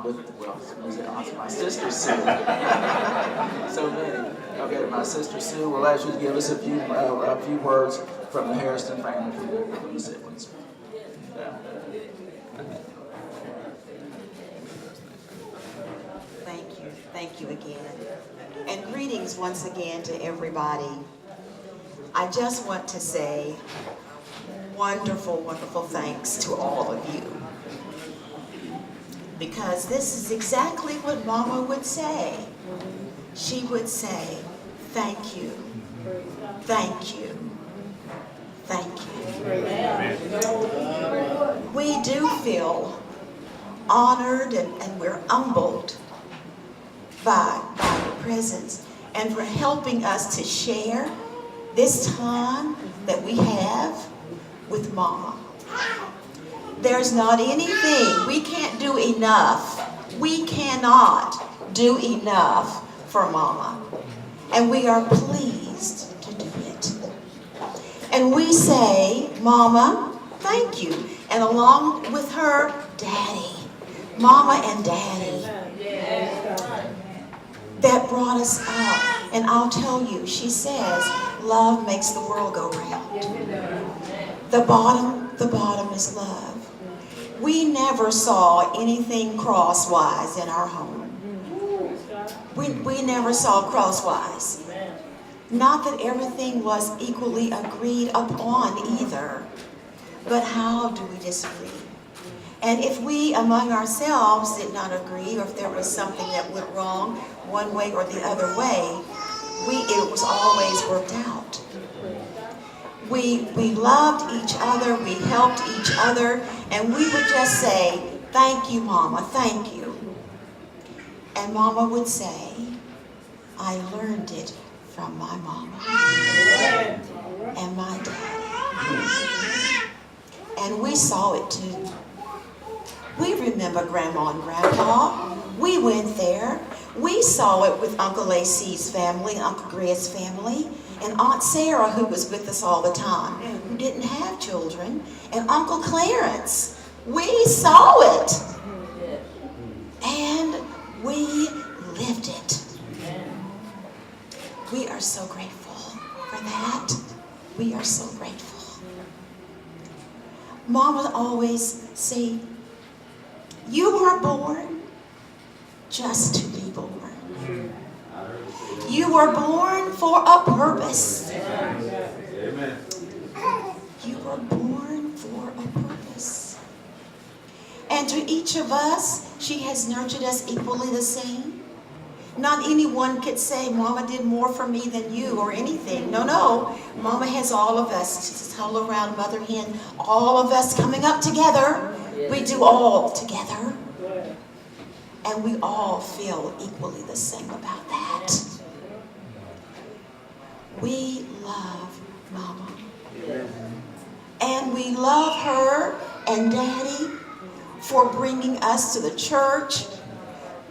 was it aunts? My sister Sue. So many. Okay, my sister Sue will ask you to give us a few words from the Hairston family, from the siblings. Yeah. Thank you again. And greetings once again to everybody. I just want to say wonderful, wonderful thanks to all of you. Because this is exactly what Mama would say. She would say, thank you, thank you, thank you. We do feel honored and we're humbled by your presence and for helping us to share this time that we have with Mama. There's not anything, we can't do enough. We cannot do enough for Mama. And we are pleased to do it. And we say, Mama, thank you. And along with her, Daddy. Mama and Daddy. That brought us up. And I'll tell you, she says, love makes the world go round. The bottom is love. We never saw anything crosswise in our home. We never saw crosswise. Not that everything was equally agreed upon either. But how do we disagree? And if we among ourselves did not agree, or if there was something that went wrong one way or the other way, it was always worked out. We loved each other, we helped each other, and we would just say, thank you, Mama, thank you. And Mama would say, I learned it from my Mama and my Daddy. And we saw it too. We remember Grandma and Grandpa. We went there. We saw it with Uncle A.C.'s family, Uncle Greg's family, and Aunt Sarah, who was with us all the time, who didn't have children, and Uncle Clarence. We saw it. And we lived it. We are so grateful for that. We are so grateful. Mama always say, you were born just to be born. You were born for a purpose. Amen. You were born for a purpose. And to each of us, she has nurtured us equally the same. Not anyone could say, Mama did more for me than you or anything. No. Mama has all of us. She's a all around mother hen. All of us coming up together. We do all together. And we all feel equally the same about that. We love Mama. And we love her and Daddy for bringing us to the church.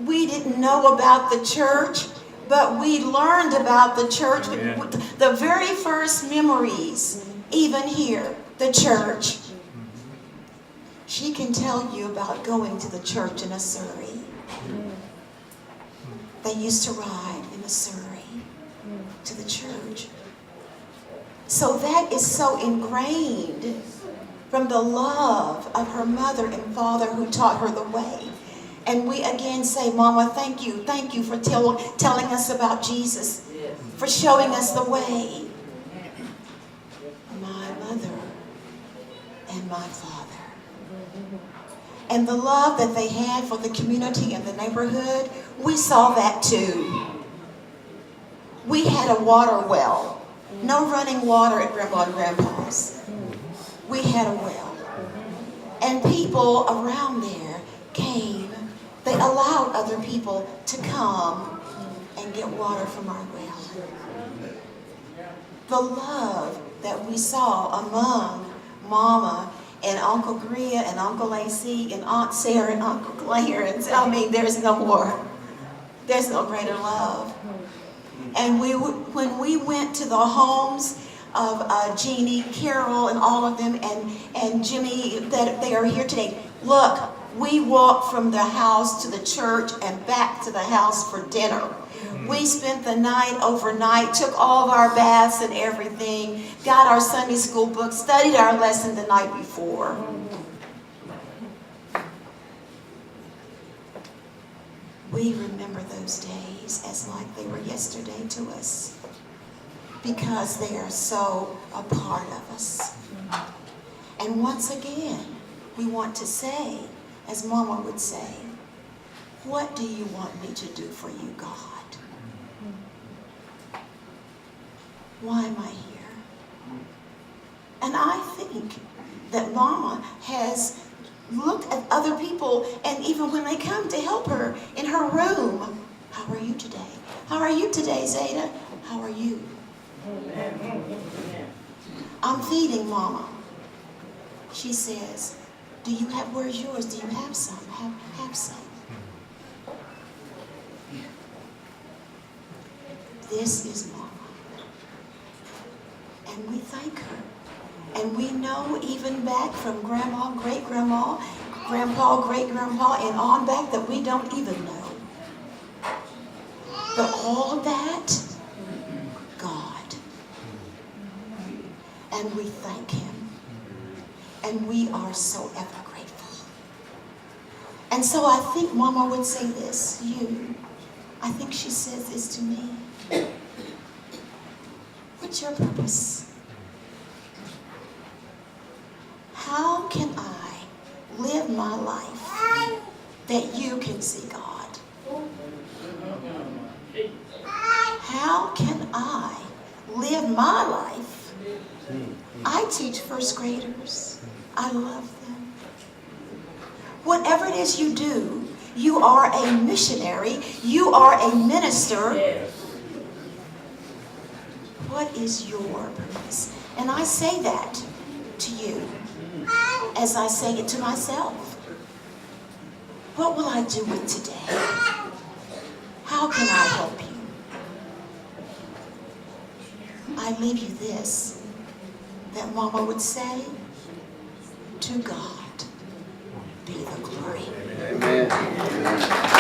We didn't know about the church, but we learned about the church. The very first memories, even here, the church. She can tell you about going to the church in a Surrey. They used to ride in a Surrey to the church. So that is so ingrained from the love of her mother and father who taught her the way. And we again say, Mama, thank you for telling us about Jesus, for showing us the way. My mother and my father. And the love that they had for the community and the neighborhood, we saw that too. We had a water well. No running water at Grandma and Grandpa's. We had a well. And people around there came. They allowed other people to come and get water from our well. The love that we saw among Mama and Uncle Gria and Uncle A.C. and Aunt Sarah and Uncle Clarence. I mean, there's no more. There's no greater love. And when we went to the homes of Jeannie, Carol, and all of them, and Jimmy, that they are here today, look, We walked from the house to the church and back to the house for dinner. We spent the night overnight, took all of our baths and everything, got our Sunday school book, studied our lesson the night before. We remember those days as like they were yesterday to us because they are so a part of us. And once again, we want to say, as Mama would say, what do you want me to do for you, God? Why am I here? And I think that Mama has looked at other people, and even when they come to help her in her room, how are you today? How are you today, Zada? How are you? I'm feeding Mama. She says, do you have, where's yours? Do you have some? Have some. This is Mama. And we thank her. And we know even back from Grandma, Great-Grandma, Grandpa, Great-Grandpa, and on back that we don't even know. But all of that, God. And we thank Him. And we are so ever grateful. And so I think Mama would say this, I think she says this to me. What's your purpose? How can I live my life that you can see God? How can I live my life? I teach first graders. I love them. Whatever it is you do, you are a missionary. You are a minister. What is your purpose? And I say that to you as I say it to myself. What will I do with today? How can I help you? I leave you this, that Mama would say, to God be the glory. Amen.